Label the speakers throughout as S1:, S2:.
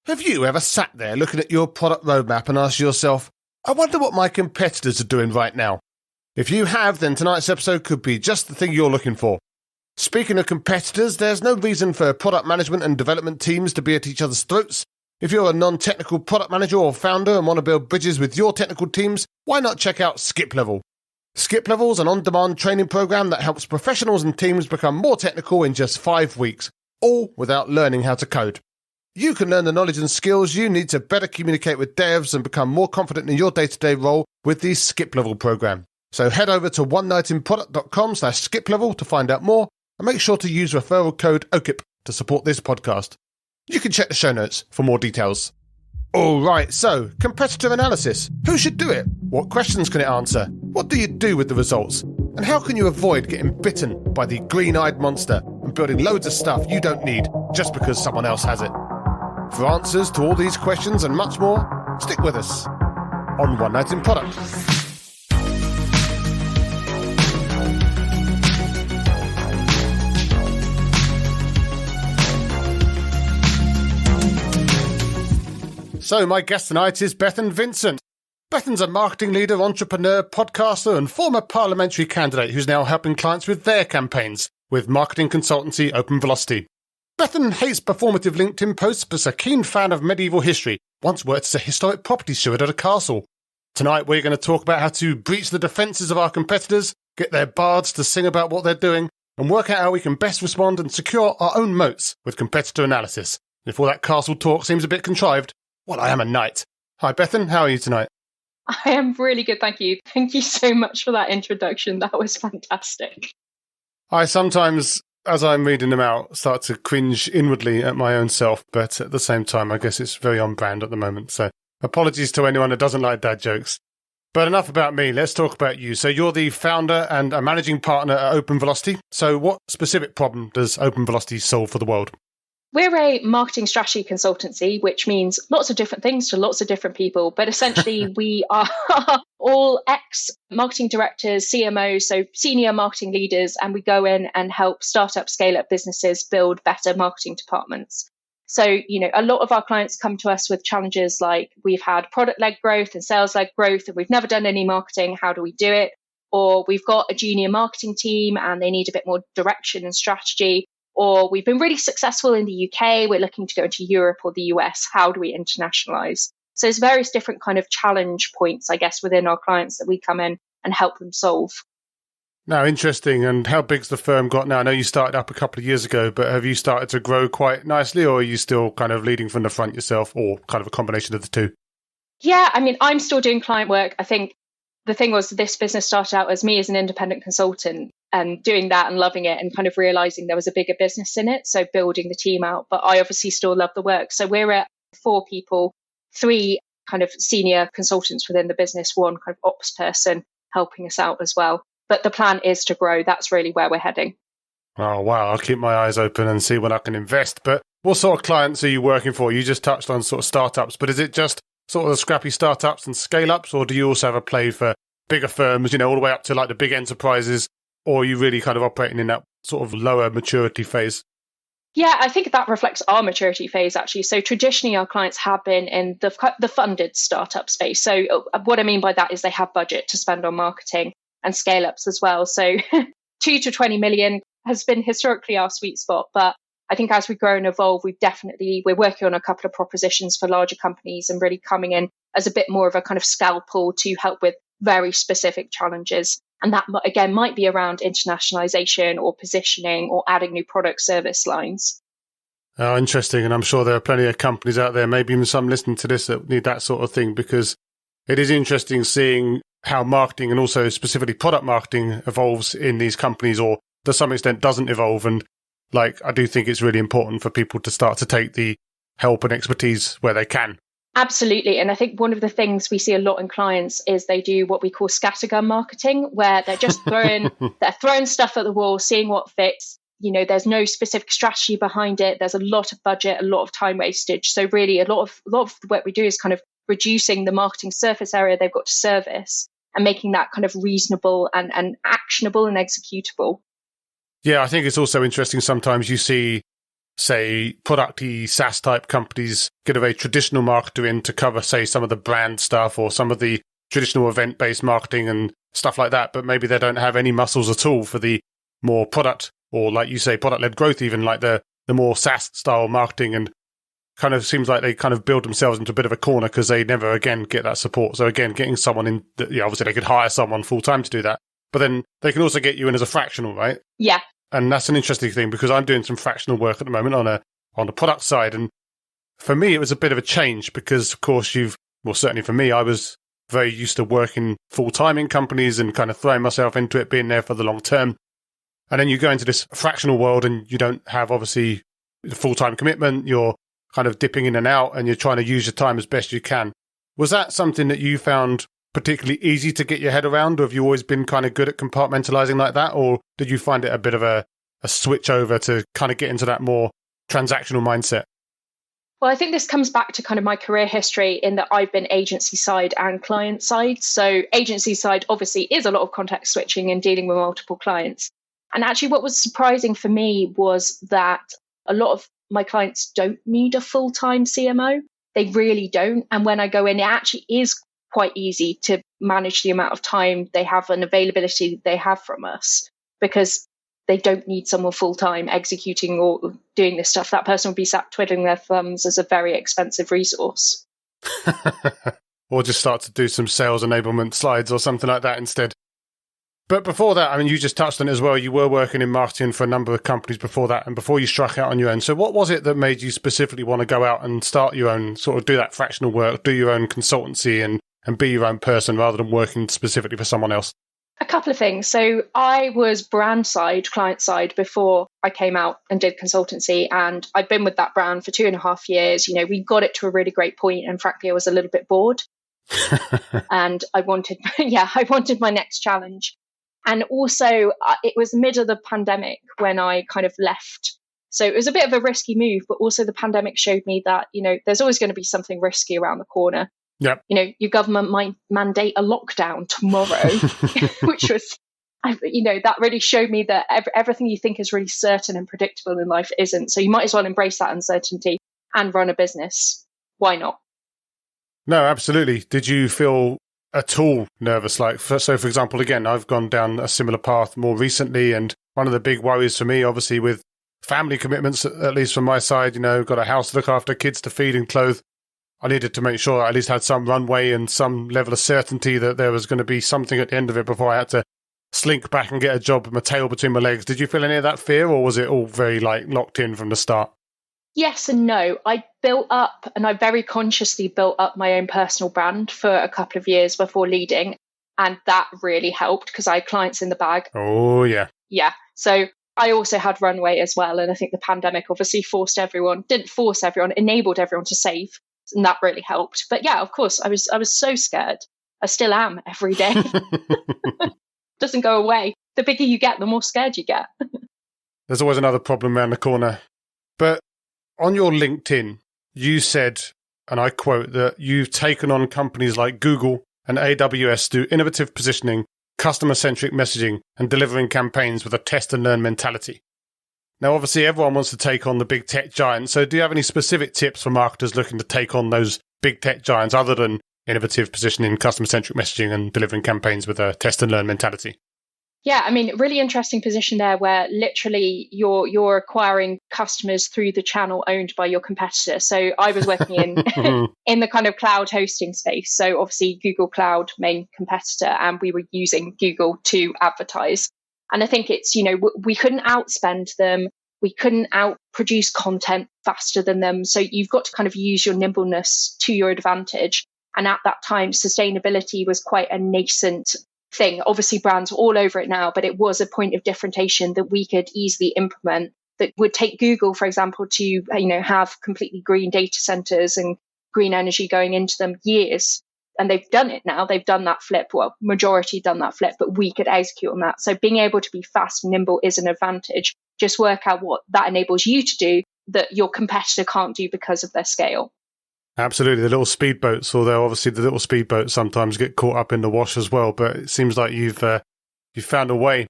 S1: Have you ever sat there looking at your product roadmap and asked yourself, I wonder what my competitors are doing right now? If you have, then tonight's episode could be just the thing you're looking for. Speaking of competitors, there's no reason for product management and development teams to be at each other's throats. If you're a non-technical product manager or founder and want to build bridges with your technical teams, why not check out Skip Level? Skip Level is an on-demand training program that helps professionals and teams become more technical in just 5 weeks, all without learning how to code. You can learn the knowledge and skills you need to better communicate with devs and become more confident in your day-to-day role with the Skip Level program. So head over to onenightinproduct.com/skiplevel to find out more, and make sure to use referral code OKIP to support this podcast. You can check the show notes for more details. All right, so competitor analysis. Who should do it? What questions can it answer? What do you do with the results? And how can you avoid getting bitten by the green-eyed monster and building loads of stuff you don't need just because someone else has it? For answers to all these questions and much more, stick with us on One Night in Product. So my guest tonight is Bethan Vincent. Bethan's a marketing leader, entrepreneur, podcaster and former parliamentary candidate who's now helping clients with their campaigns with marketing consultancy Open Velocity. Bethan hates performative LinkedIn posts but is a keen fan of medieval history, once worked as a historic property steward at a castle. Tonight we're going to talk about how to breach the defences of our competitors, get their bards to sing about what they're doing, and work out how we can best respond and secure our own moats with competitor analysis. If all that castle talk seems a bit contrived, well, I am a knight. Hi, Bethan. How are you tonight?
S2: I am really good, thank you. Thank you so much for that introduction. That was fantastic.
S1: I sometimes, as I'm reading them out, start to cringe inwardly at my own self, but at the same time, I guess it's very on brand at the moment. So apologies to anyone that doesn't like dad jokes. But enough about me. Let's talk about you. So you're the founder and a managing partner at Open Velocity. So what specific problem does Open Velocity solve for the world?
S2: We're a marketing strategy consultancy, which means lots of different things to lots of different people. But essentially, we are all ex-marketing directors, CMOs, so senior marketing leaders, and we go in and help startup, scale-up businesses build better marketing departments. So, a lot of our clients come to us with challenges like we've had product-led growth and sales-led growth, and we've never done any marketing. How do we do it? Or we've got a junior marketing team and they need a bit more direction and strategy. Or we've been really successful in the UK, we're looking to go into Europe or the US. How do we internationalize? So there's various different kind of challenge points, I guess, within our clients that we come in and help them solve.
S1: Now, interesting. And how big's the firm got now? I know you started up a couple of years ago, but have you started to grow quite nicely, or are you still kind of leading from the front yourself, or kind of a combination of the two?
S2: Yeah, I mean, I'm still doing client work. I think the thing was this business started out as me as an independent consultant and doing that and loving it and kind of realizing there was a bigger business in it. So building the team out, but I obviously still love the work. So we're at 4 people, 3 kind of senior consultants within the business, 1 kind of ops person helping us out as well. But the plan is to grow. That's really where we're heading.
S1: Oh, wow. I'll keep my eyes open and see when I can invest. But what sort of clients are you working for? You just touched on sort of startups, but is it just sort of the scrappy startups and scale-ups, or do you also have a play for bigger firms, all the way up to like the big enterprises, or are you really kind of operating in that sort of lower maturity phase?
S2: Yeah, I think that reflects our maturity phase, actually. So traditionally, our clients have been in the funded startup space. So what I mean by that is they have budget to spend on marketing and scale-ups as well. So 2 to 20 million has been historically our sweet spot. But I think as we grow and evolve, we're working on a couple of propositions for larger companies and really coming in as a bit more of a kind of scalpel to help with very specific challenges. And that, again, might be around internationalization or positioning or adding new product service lines.
S1: Oh, interesting. And I'm sure there are plenty of companies out there, maybe even some listening to this, that need that sort of thing, because it is interesting seeing how marketing and also specifically product marketing evolves in these companies, or to some extent doesn't evolve. And I do think it's really important for people to start to take the help and expertise where they can.
S2: Absolutely. And I think one of the things we see a lot in clients is they do what we call scattergun marketing, where they're just throwing stuff at the wall, seeing what fits. There's no specific strategy behind it. There's a lot of budget, a lot of time wastage. So really a lot of the work we do is kind of reducing the marketing surface area they've got to service and making that kind of reasonable and actionable and executable.
S1: Yeah, I think it's also interesting sometimes you see say, product-y SaaS type companies get a very traditional marketer in to cover, say, some of the brand stuff or some of the traditional event-based marketing and stuff like that, but maybe they don't have any muscles at all for the more product or, like you say, product-led growth, even like the more SaaS style marketing, and kind of seems like they kind of build themselves into a bit of a corner because they never again get that support. So again, getting someone in, obviously they could hire someone full-time to do that, but then they can also get you in as a fractional, right?
S2: Yeah.
S1: And that's an interesting thing because I'm doing some fractional work at the moment on the product side. And for me, it was a bit of a change because, of course, certainly for me, I was very used to working full-time in companies and kind of throwing myself into it, being there for the long term. And then you go into this fractional world and you don't have, obviously, the full-time commitment. You're kind of dipping in and out and you're trying to use your time as best you can. Was that something that you found particularly easy to get your head around, or have you always been kind of good at compartmentalizing like that, or did you find it a bit of a switch over to kind of get into that more transactional mindset?
S2: Well, I think this comes back to kind of my career history in that I've been agency side and client side. So agency side obviously is a lot of context switching and dealing with multiple clients. And actually what was surprising for me was that a lot of my clients don't need a full-time CMO. They really don't. And when I go in, it actually is quite easy to manage the amount of time they have and availability they have from us, because they don't need someone full-time executing or doing this stuff. That person would be sat twiddling their thumbs as a very expensive resource.
S1: Or just start to do some sales enablement slides or something like that instead. But before that, I mean, you just touched on it as well. You were working in marketing for a number of companies before that and before you struck out on your own. So what was it that made you specifically want to go out and start your own, sort of do that fractional work, do your own consultancy and be your own person rather than working specifically for someone else?
S2: A couple of things. So I was brand side, client side before I came out and did consultancy. And I've been with that brand for 2.5 years. We got it to a really great point. And frankly, I was a little bit bored and I wanted my next challenge. And also it was the middle of the pandemic when I kind of left. So it was a bit of a risky move, but also the pandemic showed me that, there's always going to be something risky around the corner.
S1: Yep.
S2: Your government might mandate a lockdown tomorrow, which was, that really showed me that everything you think is really certain and predictable in life isn't. So you might as well embrace that uncertainty and run a business. Why not?
S1: No, absolutely. Did you feel at all nervous? So for example, again, I've gone down a similar path more recently. And one of the big worries for me, obviously, with family commitments, at least from my side, got a house to look after, kids to feed and clothe. I needed to make sure I at least had some runway and some level of certainty that there was going to be something at the end of it before I had to slink back and get a job with my tail between my legs. Did you feel any of that fear, or was it all very locked in from the start?
S2: Yes and no. I very consciously built up my own personal brand for a couple of years before leading. And that really helped because I had clients in the bag.
S1: Oh, yeah.
S2: Yeah. So I also had runway as well. And I think the pandemic obviously enabled everyone to save. And that really helped. But yeah, of course, I was so scared. I still am every day. Doesn't go away. The bigger you get, the more scared you get.
S1: There's always another problem around the corner. But on your LinkedIn, you said, and I quote, that you've taken on companies like Google and AWS through innovative positioning, customer-centric messaging, and delivering campaigns with a test and learn mentality. Now, obviously, everyone wants to take on the big tech giants. So do you have any specific tips for marketers looking to take on those big tech giants other than innovative positioning, customer-centric messaging, and delivering campaigns with a test and learn mentality?
S2: Yeah, I mean, really interesting position there where literally you're acquiring customers through the channel owned by your competitor. So I was working in in the kind of cloud hosting space. So obviously Google Cloud, main competitor, and we were using Google to advertise. And I think it's, we couldn't outspend them. We couldn't outproduce content faster than them. So you've got to kind of use your nimbleness to your advantage. And at that time, sustainability was quite a nascent thing. Obviously, brands are all over it now, but it was a point of differentiation that we could easily implement that would take Google, for example, to, have completely green data centers and green energy going into them years. And they've done it now. They've done that flip. Well, majority done that flip, but we could execute on that. So being able to be fast and nimble is an advantage. Just work out what that enables you to do that your competitor can't do because of their scale.
S1: Absolutely. The little speedboats, although obviously the little speedboats sometimes get caught up in the wash as well. But it seems like you've found a way.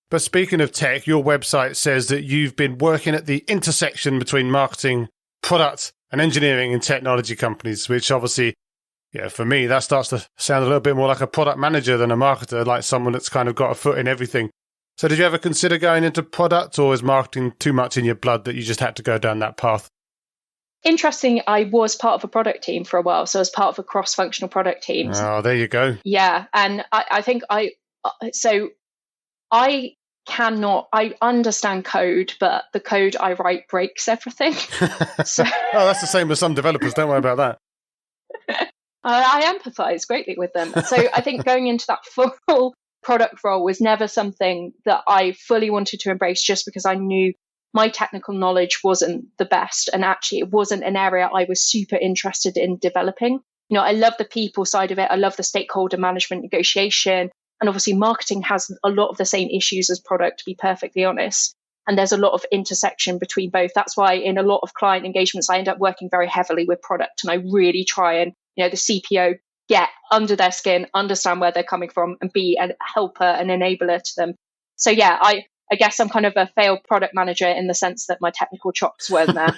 S1: But speaking of tech, your website says that you've been working at the intersection between marketing, product, and engineering in technology companies, which obviously, yeah, for me, that starts to sound a little bit more like a product manager than a marketer, like someone that's kind of got a foot in everything. So did you ever consider going into product, or is marketing too much in your blood that you just had to go down that path?
S2: Interesting, I was part of a product team for a while. So I was part of a cross-functional product team.
S1: Oh, there you go.
S2: Yeah. And I think I understand code, but the code I write breaks everything. So,
S1: that's the same with some developers. Don't worry about that.
S2: I empathize greatly with them. So I think going into that full product role was never something that I fully wanted to embrace, just because I knew my technical knowledge wasn't the best. And actually, it wasn't an area I was super interested in developing. I love the people side of it. I love the stakeholder management, negotiation. And obviously, marketing has a lot of the same issues as product, to be perfectly honest. And there's a lot of intersection between both. That's why in a lot of client engagements, I end up working very heavily with product. And I really try and, the CPO, get under their skin, understand where they're coming from, and be a helper and enabler to them. So yeah, I guess I'm kind of a failed product manager in the sense that my technical chops weren't there.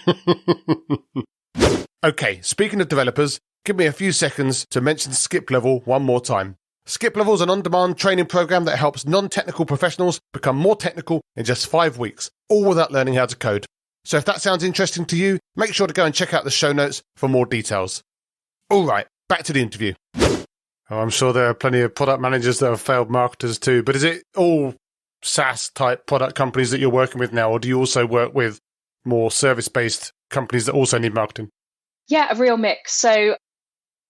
S1: Okay, speaking of developers, give me a few seconds to mention Skip Level one more time. Skip Level is an on-demand training program that helps non-technical professionals become more technical in just 5 weeks, all without learning how to code. So if that sounds interesting to you, make sure to go and check out the show notes for more details. All right, back to the interview. I'm sure there are plenty of product managers that have failed marketers too, but is it all SaaS type product companies that you're working with now, or do you also work with more service-based companies that also need marketing?
S2: Yeah, a real mix. So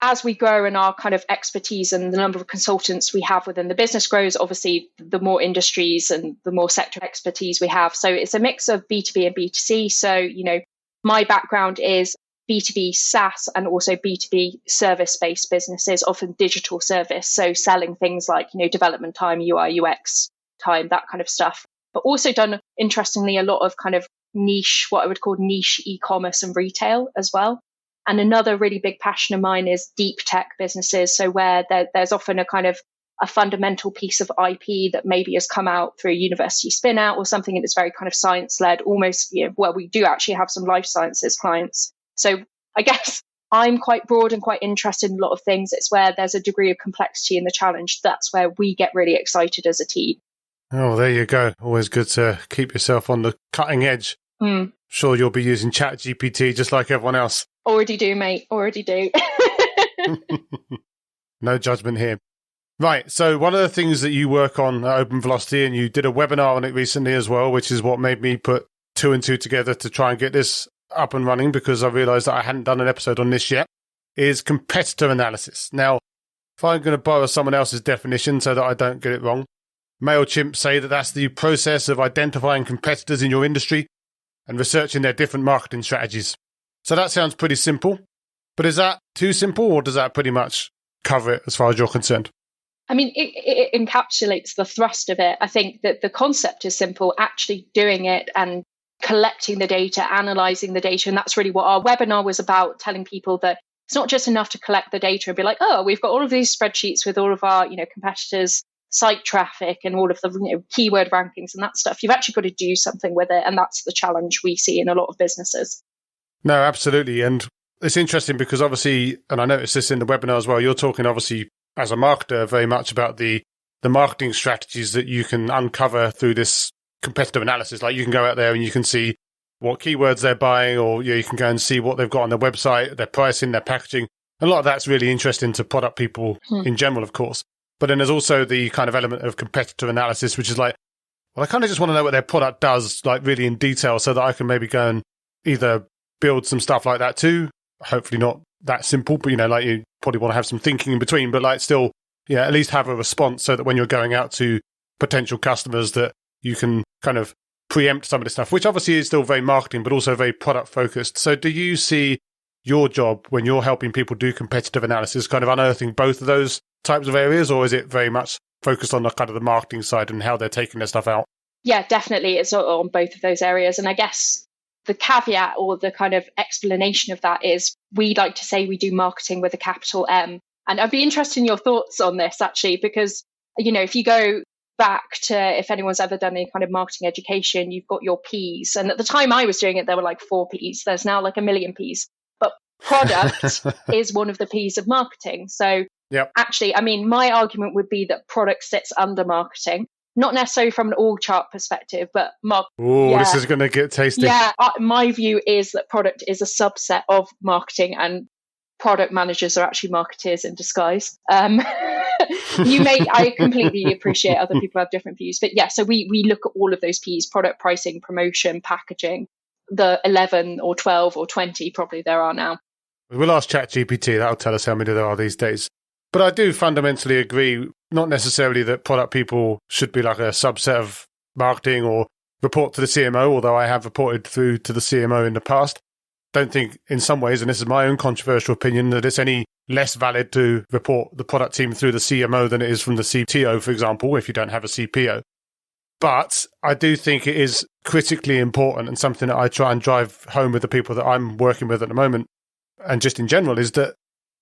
S2: as we grow and our kind of expertise and the number of consultants we have within the business grows, obviously the more industries and the more sector expertise we have. So it's a mix of B2B and B2C. So, my background is B2B SaaS and also B2B service-based businesses, often digital service. So selling things like, development time, UI, UX time, that kind of stuff. But also done, interestingly, a lot of kind of niche, what I would call niche e-commerce and retail as well. And another really big passion of mine is deep tech businesses. So where there's often a kind of a fundamental piece of IP that maybe has come out through a university spin out or something that's very kind of science led, almost, we do actually have some life sciences clients. So I guess I'm quite broad and quite interested in a lot of things. It's where there's a degree of complexity in the challenge. That's where we get really excited as a team.
S1: Oh, there you go. Always good to keep yourself on the cutting edge. Sure, you'll be using ChatGPT just like everyone else.
S2: Already do, mate. Already do.
S1: No judgment here. Right. So one of the things that you work on at Open Velocity, and you did a webinar on it recently as well, which is what made me put 2 and 2 together to try and get this up and running, because I realized that I hadn't done an episode on this yet, is competitor analysis. Now, if I'm going to borrow someone else's definition so that I don't get it wrong, MailChimp say that that's the process of identifying competitors in your industry and researching their different marketing strategies. So that sounds pretty simple, but is that too simple, or does that pretty much cover it as far as you're concerned?
S2: I mean, it encapsulates the thrust of it. I think that the concept is simple, actually doing it and collecting the data, analyzing the data. And that's really what our webinar was about, telling people that it's not just enough to collect the data and be like, oh, we've got all of these spreadsheets with all of our, competitors' site traffic and all of the keyword rankings and that stuff. You've actually got to do something with it. And that's the challenge we see in a lot of businesses.
S1: No, absolutely. And it's interesting because obviously, and I noticed this in the webinar as well, you're talking obviously as a marketer very much about the marketing strategies that you can uncover through this competitive analysis. Like you can go out there and you can see what keywords they're buying, or you can go and see what they've got on their website, their pricing, their packaging. A lot of that's really interesting to product people in general, of course. But then there's also the kind of element of competitive analysis, which is like, well, I kind of just want to know what their product does, like really in detail, so that I can maybe go and either build some stuff like that too. Hopefully not that simple, but like you probably want to have some thinking in between, but like still, at least have a response so that when you're going out to potential customers that you can kind of preempt some of this stuff, which obviously is still very marketing, but also very product focused. So do you see your job when you're helping people do competitive analysis kind of unearthing both of those types of areas, or is it very much focused on the kind of the marketing side and how they're taking their stuff out?
S2: Yeah, definitely. It's on both of those areas. And I guess the caveat or the kind of explanation of that is we like to say we do marketing with a capital M. And I'd be interested in your thoughts on this, actually, because, if you go back to, if anyone's ever done any kind of marketing education, you've got your Ps. And at the time I was doing it, there were like 4 Ps. There's now like a million Ps. But product is one of the Ps of marketing. So actually, I mean, my argument would be that product sits under marketing. Not necessarily from an org chart perspective, but
S1: this is going to get tasty.
S2: Yeah, my view is that product is a subset of marketing, and product managers are actually marketeers in disguise. I completely appreciate other people have different views, but yeah, so we look at all of those Ps: product, pricing, promotion, packaging, the 11 or 12 or 20 probably there are now.
S1: We'll ask ChatGPT, that'll tell us how many there are these days. But I do fundamentally agree, not necessarily that product people should be like a subset of marketing or report to the CMO, although I have reported through to the CMO in the past. Don't think in some ways, and this is my own controversial opinion, that it's any less valid to report the product team through the CMO than it is from the CTO, for example, if you don't have a CPO. But I do think it is critically important, and something that I try and drive home with the people that I'm working with at the moment, and just in general, is that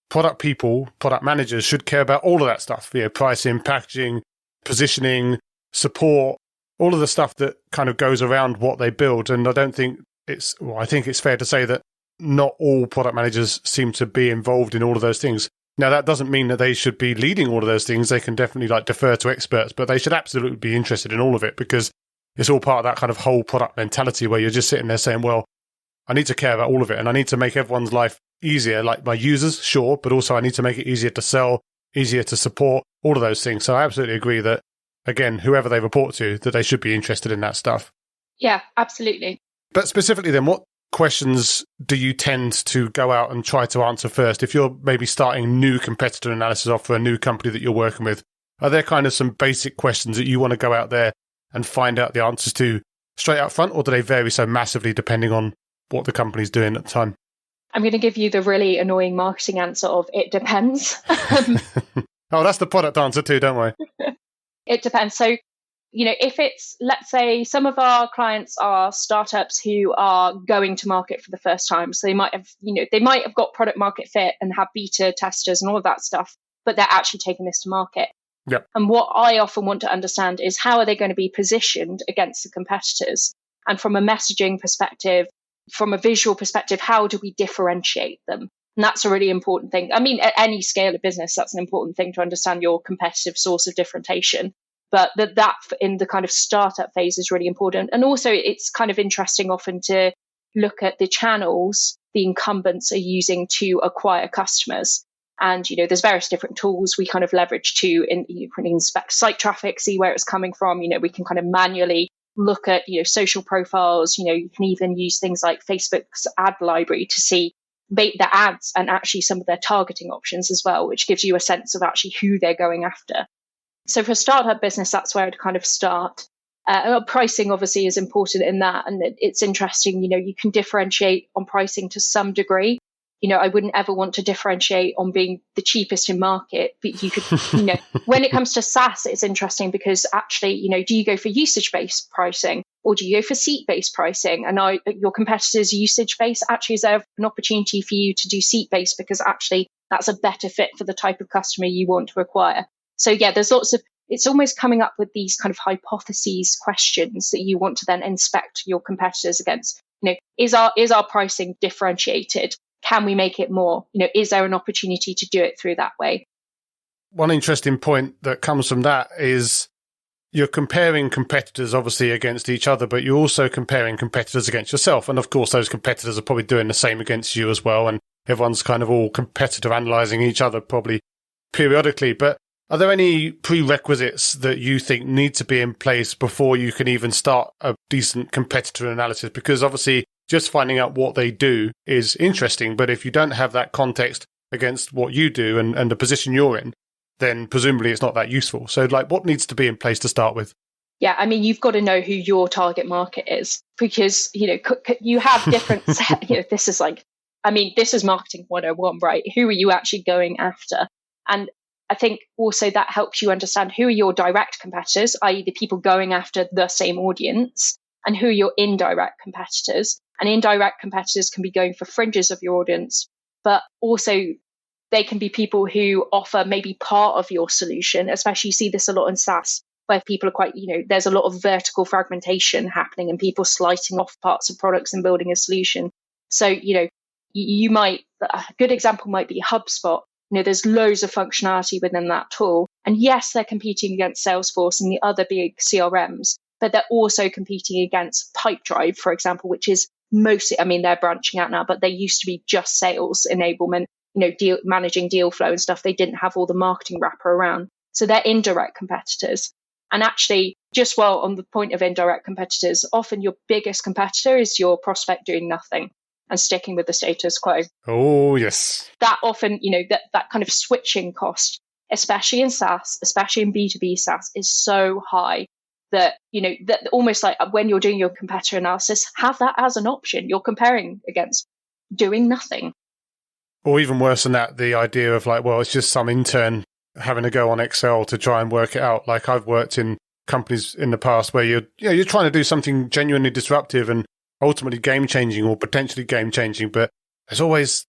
S1: product people, product managers should care about all of that stuff, pricing, packaging, positioning, support, all of the stuff that kind of goes around what they build. And I think it's fair to say that not all product managers seem to be involved in all of those things. Now, that doesn't mean that they should be leading all of those things. They can definitely defer to experts, but they should absolutely be interested in all of it, because it's all part of that kind of whole product mentality where you're just sitting there saying, well, I need to care about all of it, and I need to make everyone's life easier, like my users, sure, but also I need to make it easier to sell, easier to support, all of those things. So I absolutely agree that, again, whoever they report to, that they should be interested in that stuff.
S2: Yeah, absolutely.
S1: But specifically then, what questions do you tend to go out and try to answer first? If you're maybe starting new competitor analysis off for a new company that you're working with, are there kind of some basic questions that you want to go out there and find out the answers to straight out front, or do they vary so massively depending on what the company's doing at the time?
S2: I'm going to give you the really annoying marketing answer of it depends.
S1: Oh, that's the product answer too, don't worry.
S2: It depends. So, if it's, let's say, some of our clients are startups who are going to market for the first time. So they might have got product market fit and have beta testers and all of that stuff, but they're actually taking this to market.
S1: Yep.
S2: And what I often want to understand is, how are they going to be positioned against the competitors? And from a messaging perspective, from a visual perspective, how do we differentiate them? And that's a really important thing. I mean, at any scale of business, that's an important thing to understand your competitive source of differentiation. But that in the kind of startup phase is really important. And also it's kind of interesting often to look at the channels the incumbents are using to acquire customers. And, there's various different tools we kind of leverage to, you can inspect site traffic, see where it's coming from. We can kind of manually look at, social profiles. You can even use things like Facebook's ad library to see the ads and actually some of their targeting options as well, which gives you a sense of actually who they're going after. So for a startup business, that's where I'd kind of start. Pricing obviously is important in that. And it's interesting, you can differentiate on pricing to some degree. I wouldn't ever want to differentiate on being the cheapest in market, but you could, when it comes to SaaS, it's interesting because actually, do you go for usage-based pricing or do you go for seat-based pricing? And your competitors' usage-based, actually, is there an opportunity for you to do seat-based because actually that's a better fit for the type of customer you want to acquire? So yeah, there's lots of, it's almost coming up with these kind of hypotheses questions that you want to then inspect your competitors against. Is our pricing differentiated? Can we make it more? Is there an opportunity to do it through that way?
S1: One interesting point that comes from that is you're comparing competitors obviously against each other, but you're also comparing competitors against yourself. And of course, those competitors are probably doing the same against you as well. And everyone's kind of all competitor analyzing each other probably periodically. But are there any prerequisites that you think need to be in place before you can even start a decent competitor analysis? Because obviously just finding out what they do is interesting, but if you don't have that context against what you do and the position you're in, then presumably it's not that useful. So what needs to be in place to start with?
S2: Yeah, I mean, you've got to know who your target market is because, you have different, this is marketing 101, right? Who are you actually going after? And I think also that helps you understand who are your direct competitors, i.e. the people going after the same audience, and who are your indirect competitors. And indirect competitors can be going for fringes of your audience, but also they can be people who offer maybe part of your solution, especially you see this a lot in SaaS. where people are quite, there's a lot of vertical fragmentation happening and people slicing off parts of products and building a solution. So, you might, a good example might be HubSpot. There's loads of functionality within that tool. And yes, they're competing against Salesforce and the other big CRMs, but they're also competing against Pipedrive, for example, which is mostly, they're branching out now, but they used to be just sales enablement, managing deal flow and stuff. They didn't have all the marketing wrapper around. So they're indirect competitors. And actually, just while on the point of indirect competitors, often your biggest competitor is your prospect doing nothing and sticking with the status quo.
S1: Oh, yes.
S2: That often, that kind of switching cost, especially in SaaS, especially in B2B SaaS, is so high that, that almost like when you're doing your competitor analysis, have that as an option. You're comparing against doing nothing.
S1: Or even worse than that, the idea of like, well, it's just some intern having to go on Excel to try and work it out. Like I've worked in companies in the past where you're trying to do something genuinely disruptive and ultimately game-changing or potentially game-changing, but there's always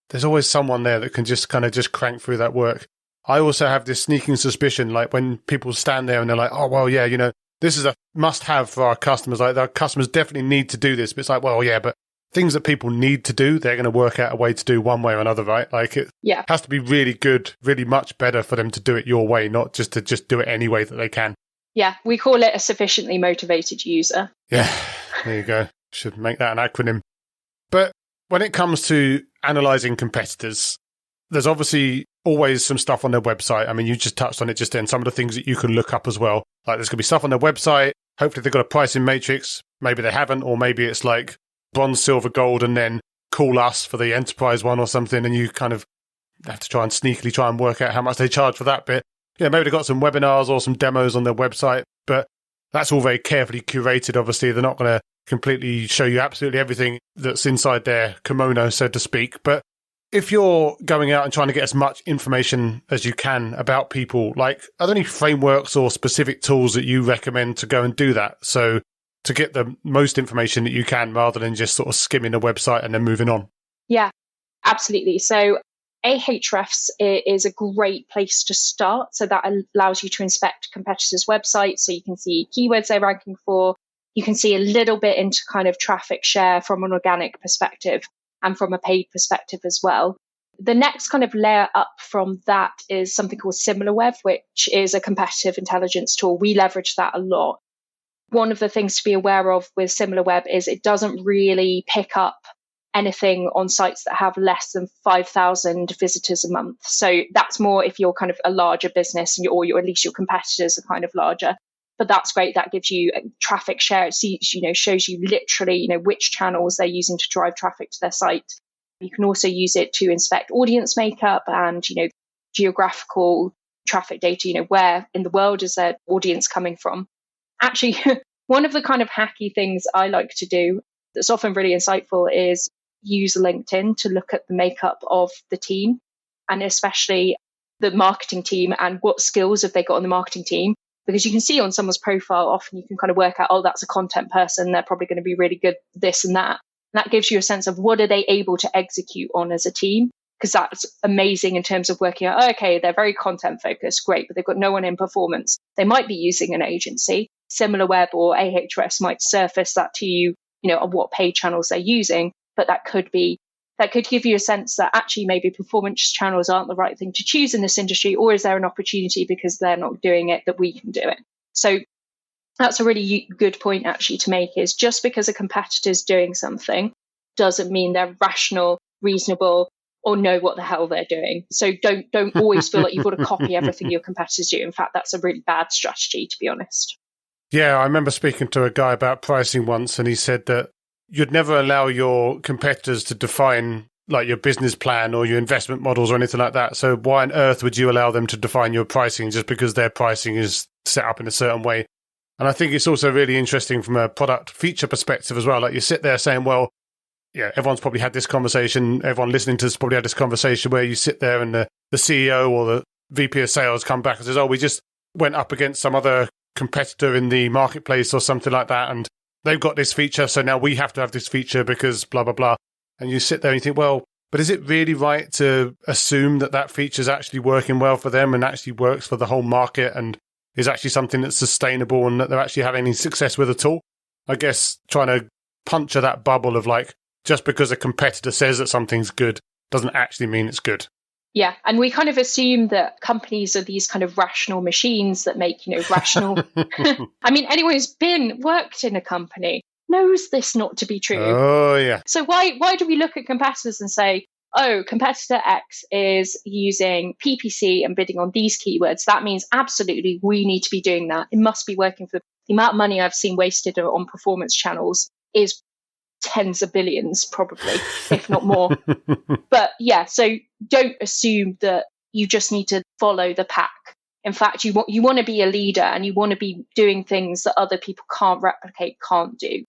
S1: someone there that can just kind of just crank through that work. I also have this sneaking suspicion, like when people stand there and they're like, oh, well, yeah, this is a must-have for our customers. Like our customers definitely need to do this. But it's like, well, yeah, but things that people need to do, they're going to work out a way to do one way or another, right? Like it has to be really good, really much better for them to do it your way, not just to just do it any way that they can.
S2: Yeah, we call it a sufficiently motivated user.
S1: Yeah, there you go. Should make that an acronym. But when it comes to analyzing competitors, there's obviously always some stuff on their website. You just touched on it just then, some of the things that you can look up as well. Like there's going to be stuff on their website. Hopefully they've got a pricing matrix. Maybe they haven't, or maybe it's like bronze, silver, gold, and then call us for the enterprise one or something. And you kind of have to sneakily try and work out how much they charge for that bit. Yeah, maybe they've got some webinars or some demos on their website, but that's all very carefully curated. Obviously, they're not going to completely show you absolutely everything that's inside their kimono, so to speak. But if you're going out and trying to get as much information as you can about people, like, are there any frameworks or specific tools that you recommend to go and do that? So to get the most information that you can rather than just sort of skimming a website and then moving on.
S2: Yeah, absolutely. So Ahrefs is a great place to start. So that allows you to inspect competitors' websites. So you can see keywords they're ranking for. You can see a little bit into kind of traffic share from an organic perspective and from a paid perspective as well. The next kind of layer up from that is something called SimilarWeb, which is a competitive intelligence tool. We leverage that a lot. One of the things to be aware of with SimilarWeb is it doesn't really pick up anything on sites that have less than 5,000 visitors a month. So that's more if you're kind of a larger business or at least your competitors are kind of larger. But that's great. That gives you traffic share. It shows you literally, which channels they're using to drive traffic to their site. You can also use it to inspect audience makeup and, geographical traffic data, where in the world is their audience coming from. Actually, one of the kind of hacky things I like to do that's often really insightful is use LinkedIn to look at the makeup of the team and especially the marketing team and what skills have they got on the marketing team. Because you can see on someone's profile, often you can kind of work out, oh, that's a content person. They're probably going to be really good at this and that. And that gives you a sense of what are they able to execute on as a team? Because that's amazing in terms of working out, okay, they're very content focused, great, but they've got no one in performance. They might be using an agency. SimilarWeb or Ahrefs might surface that to you, on what paid channels they're using. But that could give you a sense that actually maybe performance channels aren't the right thing to choose in this industry, or is there an opportunity because they're not doing it that we can do it? So that's a really good point actually to make, is just because a competitor's doing something doesn't mean they're rational, reasonable, or know what the hell they're doing. So don't always feel like you've got to copy everything your competitors do. In fact, that's a really bad strategy, to be honest.
S1: Yeah, I remember speaking to a guy about pricing once, and he said that you'd never allow your competitors to define like your business plan or your investment models or anything like that. So why on earth would you allow them to define your pricing just because their pricing is set up in a certain way? And I think it's also really interesting from a product feature perspective as well. Like you sit there saying, well, yeah, everyone's probably had this conversation. Everyone listening to this probably had this conversation where you sit there and the CEO or the VP of sales come back and says, oh, we just went up against some other competitor in the marketplace or something like that. And they've got this feature, so now we have to have this feature because blah, blah, blah. And you sit there and you think, well, but is it really right to assume that that feature is actually working well for them and actually works for the whole market? And is actually something that's sustainable and that they're actually having any success with at all. I guess trying to puncture that bubble of like, just because a competitor says that something's good doesn't actually mean it's good.
S2: Yeah. And we kind of assume that companies are these kind of rational machines that make, rational. I mean, anyone who's worked in a company knows this not to be true.
S1: Oh, yeah.
S2: So why do we look at competitors and say, oh, competitor X is using PPC and bidding on these keywords? That means absolutely we need to be doing that. It must be working for the amount of money I've seen wasted on performance channels is tens of billions, probably, if not more. But yeah, so don't assume that you just need to follow the pack. In fact, you want to be a leader and you want to be doing things that other people can't replicate, can't do.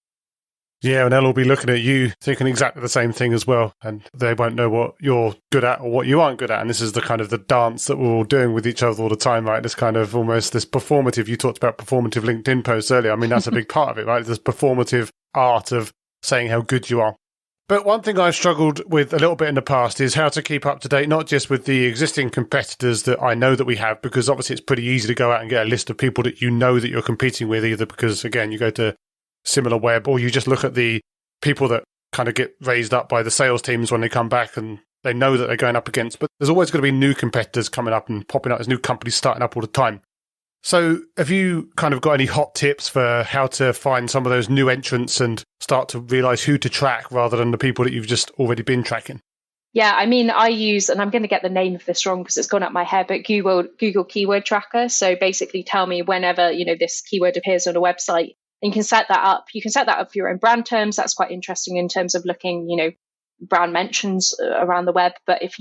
S1: Yeah, and they'll all be looking at you thinking exactly the same thing as well. And they won't know what you're good at or what you aren't good at. And this is the kind of the dance that we're all doing with each other all the time, right? This kind of almost this performative, you talked about performative LinkedIn posts earlier. I mean, that's a big part of it, right? This performative art of saying how good you are. But one thing I've struggled with a little bit in the past is how to keep up to date, not just with the existing competitors that I know that we have, because obviously it's pretty easy to go out and get a list of people that you know that you're competing with, either because, again, you go to SimilarWeb or you just look at the people that kind of get raised up by the sales teams when they come back and they know that they're going up against. But there's always going to be new competitors coming up and popping up. There's new companies starting up all the time. So have you kind of got any hot tips for how to find some of those new entrants and start to realize who to track rather than the people that you've just already been tracking?
S2: Yeah, I mean, I use, and I'm going to get the name of this wrong because it's gone up my head, but Google Keyword Tracker. So basically tell me whenever, this keyword appears on a website, and you can set that up. You can set that up for your own brand terms. That's quite interesting in terms of looking, brand mentions around the web. But if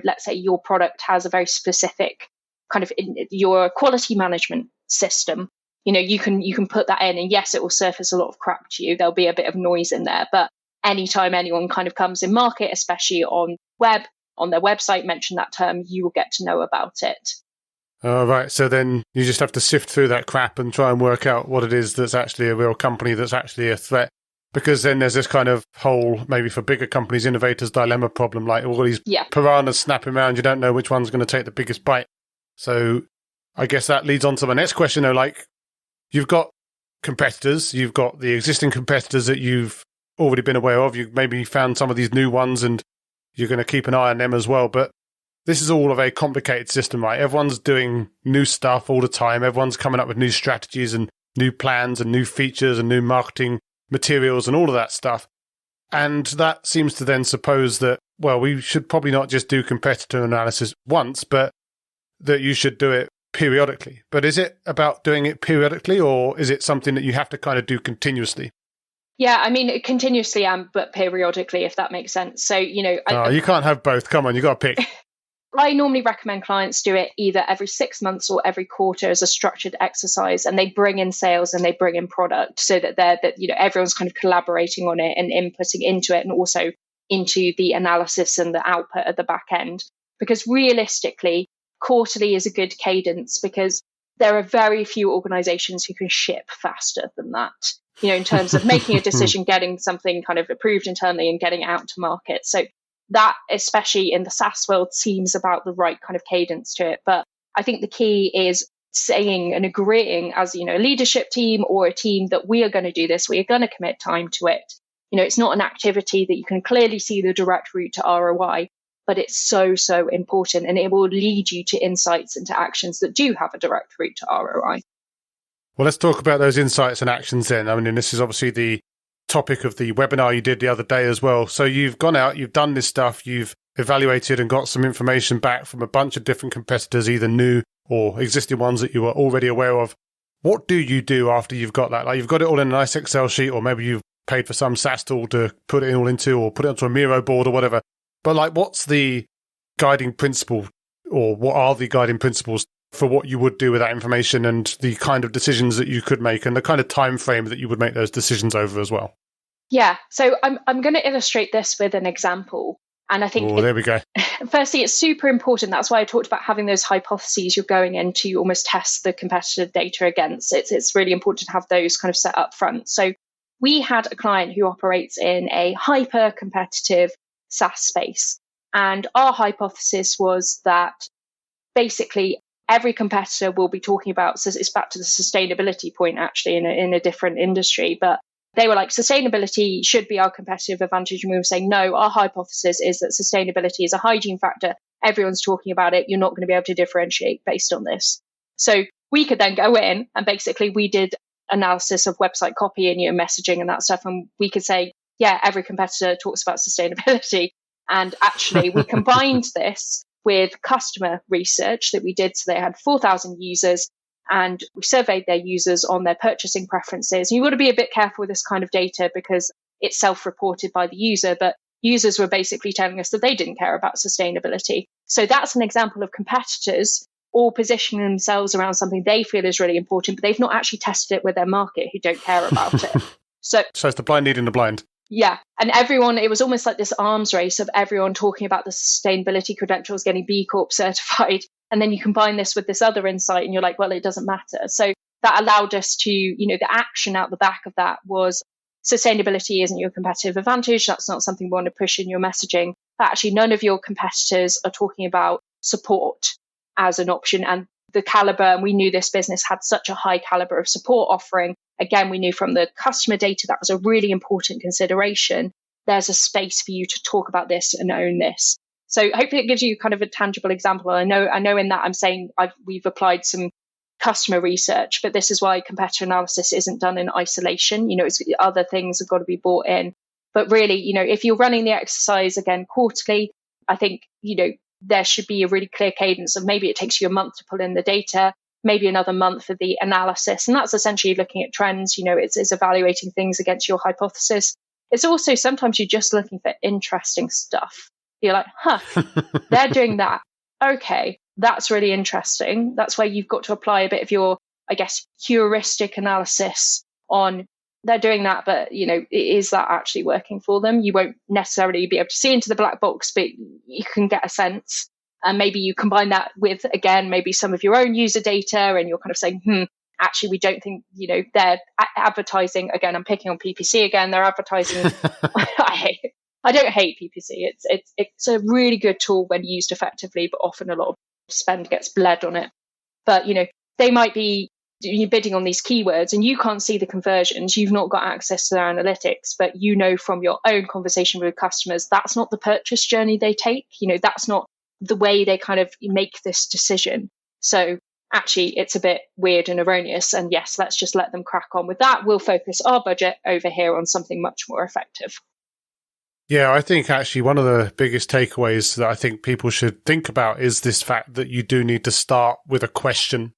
S2: let's say your product has a very specific kind of your quality management system, you can put that in, and yes, it will surface a lot of crap to you. There'll be a bit of noise in there, but anytime anyone kind of comes in market, especially on their website, mention that term, you will get to know about it.
S1: Oh, right. So then you just have to sift through that crap and try and work out what it is that's actually a real company that's actually a threat. Because then there's this kind of whole, maybe for bigger companies, innovators dilemma problem, like all these piranhas snapping around. You don't know which one's going to take the biggest bite. So I guess that leads on to my next question, though. Like, you've got competitors, you've got the existing competitors that you've already been aware of. You've maybe found some of these new ones and you're going to keep an eye on them as well. But this is all a very complicated system, right? Everyone's doing new stuff all the time. Everyone's coming up with new strategies and new plans and new features and new marketing materials and all of that stuff. And that seems to then suppose that, well, we should probably not just do competitor analysis once, but that you should do it periodically. But is it about doing it periodically, or is it something that you have to kind of do continuously?
S2: Yeah, I mean, continuously but periodically, if that makes sense. So, you
S1: can't have both. Come on, you got to pick.
S2: I normally recommend clients do it either every 6 months or every quarter as a structured exercise, and they bring in sales and they bring in product so that everyone's kind of collaborating on it and inputting into it, and also into the analysis and the output at the back end. Because realistically, quarterly is a good cadence because there are very few organizations who can ship faster than that, in terms of making a decision, getting something kind of approved internally and getting it out to market. So that, especially in the SaaS world, seems about the right kind of cadence to it. But I think the key is saying and agreeing as, a leadership team or a team that we are going to do this, we are going to commit time to it. It's not an activity that you can clearly see the direct route to ROI, but it's so, so important, and it will lead you to insights and to actions that do have a direct route to ROI.
S1: Well, let's talk about those insights and actions then. I mean, this is obviously the topic of the webinar you did the other day as well. So you've gone out, you've done this stuff, you've evaluated and got some information back from a bunch of different competitors, either new or existing ones that you were already aware of. What do you do after you've got that? Like, you've got it all in a nice Excel sheet, or maybe you've paid for some SaaS tool to put it all into, or put it onto a Miro board or whatever. But like, what's the guiding principle, or what are the guiding principles for what you would do with that information, and the kind of decisions that you could make, and the kind of time frame that you would make those decisions over as well?
S2: Yeah, so I'm going to illustrate this with an example. And I think
S1: there we go.
S2: Firstly, it's super important. That's why I talked about having those hypotheses you're going in to almost test the competitive data against. It's really important to have those kind of set up front. So we had a client who operates in a hyper competitive SaaS space. And our hypothesis was that basically every competitor will be talking about, so it's back to the sustainability point actually in a different industry, but they were like, sustainability should be our competitive advantage. And we were saying, no, our hypothesis is that sustainability is a hygiene factor. Everyone's talking about it. You're not going to be able to differentiate based on this. So we could then go in and basically we did analysis of website copy and messaging and that stuff. And we could say, yeah, every competitor talks about sustainability. And actually we combined this with customer research that we did. So they had 4,000 users and we surveyed their users on their purchasing preferences. And you want to be a bit careful with this kind of data because it's self-reported by the user, but users were basically telling us that they didn't care about sustainability. So that's an example of competitors all positioning themselves around something they feel is really important, but they've not actually tested it with their market who don't care about it. So
S1: it's the blind leading the blind.
S2: Yeah. And everyone, it was almost like this arms race of everyone talking about the sustainability credentials getting B Corp certified. And then you combine this with this other insight and you're like, well, it doesn't matter. So that allowed us to, the action out the back of that was sustainability isn't your competitive advantage. That's not something we want to push in your messaging. But actually, none of your competitors are talking about support as an option. And the caliber, and we knew this business had such a high caliber of support offering. Again, we knew from the customer data that was a really important consideration. There's a space for you to talk about this and own this. So hopefully it gives you kind of a tangible example. I know in that I'm saying we've applied some customer research, but this is why competitor analysis isn't done in isolation. It's other things have got to be brought in. But really, if you're running the exercise again quarterly, I think, there should be a really clear cadence of maybe it takes you a month to pull in the data, maybe another month for the analysis. And that's essentially looking at trends. It's evaluating things against your hypothesis. It's also sometimes you're just looking for interesting stuff. You're like, they're doing that. Okay, that's really interesting. That's where you've got to apply a bit of your, I guess, heuristic analysis on they're doing that, but, is that actually working for them? You won't necessarily be able to see into the black box, but you can get a sense. And maybe you combine that with, again, maybe some of your own user data and you're kind of saying, actually, we don't think, they're advertising. Again, I'm picking on PPC again. They're advertising. I don't hate PPC. It's a really good tool when used effectively, but often a lot of spend gets bled on it. But, they might be bidding on these keywords and you can't see the conversions. You've not got access to their analytics, but from your own conversation with customers, that's not the purchase journey they take. That's not the way they kind of make this decision. So actually, it's a bit weird and erroneous. And yes, let's just let them crack on with that. We'll focus our budget over here on something much more effective.
S1: Yeah, I think actually one of the biggest takeaways that I think people should think about is this fact that you do need to start with a question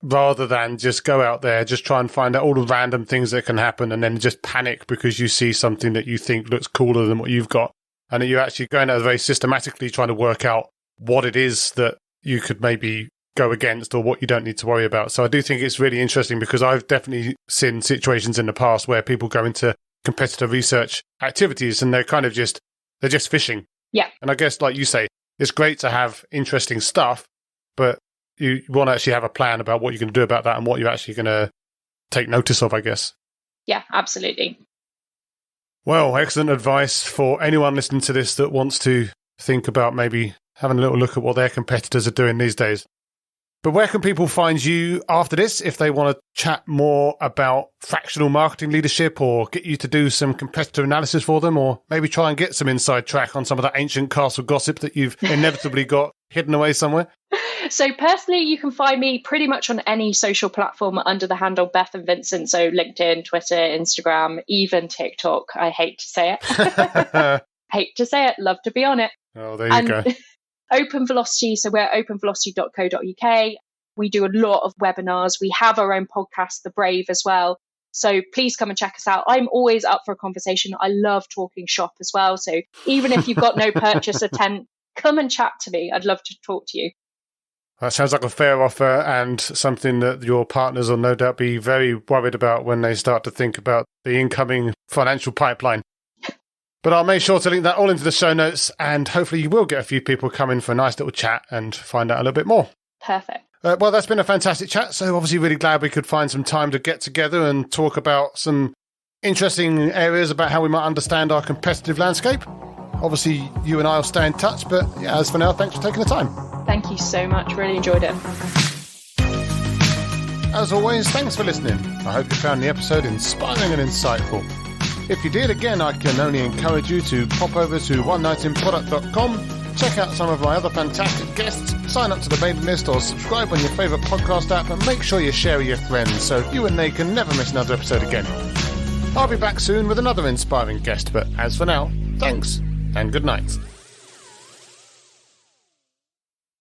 S1: rather than just go out there, just try and find out all the random things that can happen and then just panic because you see something that you think looks cooler than what you've got. And that you're actually going out very systematically trying to work out what it is that you could maybe go against or what you don't need to worry about. So I do think it's really interesting because I've definitely seen situations in the past where people go into competitor research activities and they're kind of they're just fishing.
S2: Yeah.
S1: And I guess, like you say, it's great to have interesting stuff, but you want to actually have a plan about what you're going to do about that and what you're actually going to take notice of, I guess.
S2: Yeah, absolutely.
S1: Well, excellent advice for anyone listening to this that wants to think about maybe having a little look at what their competitors are doing these days. But where can people find you after this if they want to chat more about fractional marketing leadership or get you to do some competitor analysis for them or maybe try and get some inside track on some of that ancient castle gossip that you've inevitably got hidden away somewhere?
S2: So personally, you can find me pretty much on any social platform under the handle Bethan Vincent. So LinkedIn, Twitter, Instagram, even TikTok. I hate to say it. Love to be on it.
S1: Oh, there you go.
S2: Open Velocity. So we're openvelocity.co.uk. We do a lot of webinars. We have our own podcast, The Brave, as well. So please come and check us out. I'm always up for a conversation. I love talking shop as well. So even if you've got no purchase intent, come and chat to me. I'd love to talk to you.
S1: That sounds like a fair offer and something that your partners will no doubt be very worried about when they start to think about the incoming financial pipeline. But I'll make sure to link that all into the show notes and hopefully you will get a few people come in for a nice little chat and find out a little bit more.
S2: Perfect.
S1: Well, that's been a fantastic chat. So obviously really glad we could find some time to get together and talk about some interesting areas about how we might understand our competitive landscape. Obviously, you and I will stay in touch. But yeah, as for now, thanks for taking the time.
S2: Thank you so much. Really enjoyed it.
S1: As always, thanks for listening. I hope you found the episode inspiring and insightful. If you did, again, I can only encourage you to pop over to onenightinproduct.com, check out some of my other fantastic guests, sign up to the mailing list or subscribe on your favourite podcast app, and make sure you share with your friends so you and they can never miss another episode again. I'll be back soon with another inspiring guest, but as for now, thanks and good night.